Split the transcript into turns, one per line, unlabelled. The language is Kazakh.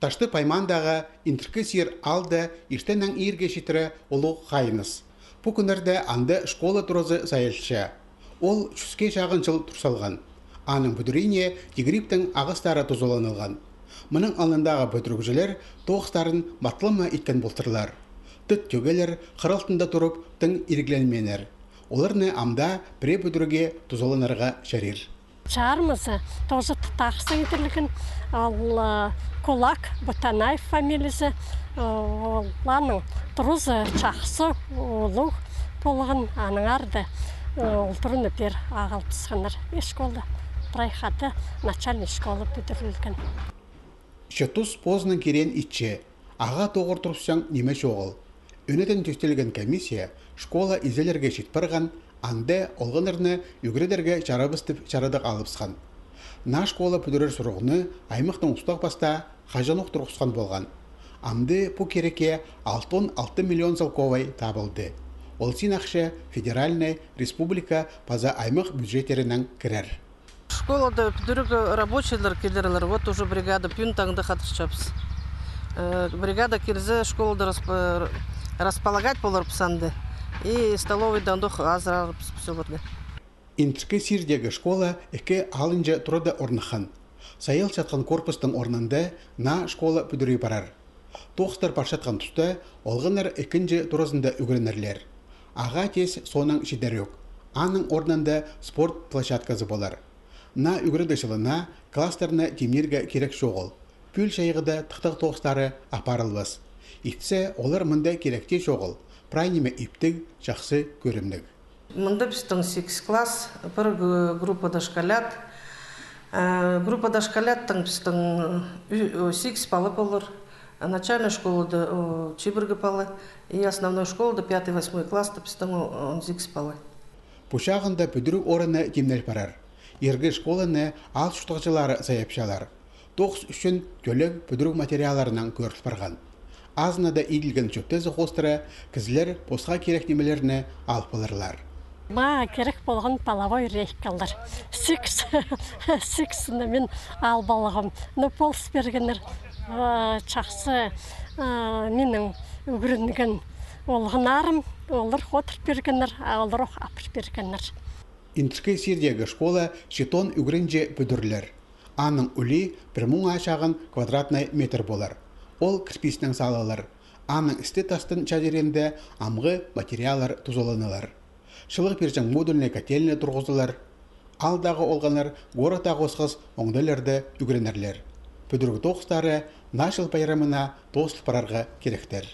Ташты паймандағы интеркі сир алды иштеннен ирге шитірі олу қайыныз. Бұ күнерде анды школа тұрызы сайылшы. Ол чүске шағын жыл тұрсалған. Аның бүдірине егриптің ағыстары тұзоланылған. Мұның алындағы бүдіргіжілер тоғыстарын батлыма иткен болтырлар. Түт төгелер қыралтында тұрып тың иргленменер. Оларны амда пре бүдірге тұзоланарға шарир.
Чармызы тоже тақсы етірлігін, ал Кулак Ботанаев фамилиясы, оланың тұрызы чақсы олу болған аның арды. Ол тұрын өпер ағал тұсқанар ешколы, прайхаты начальный школы бүдірілген.
Шетус позның керен итче, аға тоғыр тұрсаң неме жоғыл. Өнеден төстелген комиссия школа изелерге шетпірған, анды олғынырны үгіредерге жарабыстып жарадық алыпсқан. На школа бүдірер сұрғыны аймақтың ұстақ баста қажанық тұрғысқан болған. Амды бұ кереке 6 миллион залковай табылды. Ол синақшы федеральный республика паза аймақ бюджеттерінен кірер.
Школада бүдірігі рабочийлер келдерлер, вот уже бригада пюнтаңды қатышчапыз. Бригада келзе школада располагать болар пысанды. И столовый дандух азырақ пысылырды.
Интіркі сирдегі школа эке алынжа тұрады орныхан. Сайыл чатқан корпустың орнында на школа бүдірі барар. Тоқстар паршатқан тұста олғынар екінші тұрызында үгірінерлер. Аға тез соның шидер өк. Аның орнында спорт площадкасы болар. На үгірді жылына кластерны темнерге керек шоғыл. Пүл шайығыда тұқтық тоқстары апарылбыз. Итсе олар мұнда керекте шоғыл. Прайнеме иптік жақсы көрімдік.
Мұнда біздің 8 класс, бір группа дошколят. Группа дошколяттың біздің 6 палы болыр. Начальная школада 4 палы. И основной школада 5-8 класста біздің 10 палы.
Пұшағында бүдірік орыны темнел парар. Ергі школаны ал шұқтықчылары заяпшалар. Тоқс үшін төлік бүдірік материаларынан көріл барған. Азынада иділген чөптезі қостыры кізілер посқа керектемелеріне алып болырлар.
Ма керек болған половой рейкалар. 6 мен ал балығым. Полс бергенер чақсы менің үгірінген олғынарым, олар қотыр бергенер, олар апыр бергенер.
Интіркі сирдегі школа жетон үгірінже бүдірлер. Аның үлі бір мұң ашағын квадратный метр болар. Ол кірпесінің салалар. Аның істі тастын чадеренде амғы материалар тұзоланылар. Шылық бержің модульный котельні тұрғызылар. Алдағы олғанар горатағы осқыз оңдылерді үгірінерлер. Бүдіргі тоқыстары нашыл байрамына тоғысыл парарға керектер.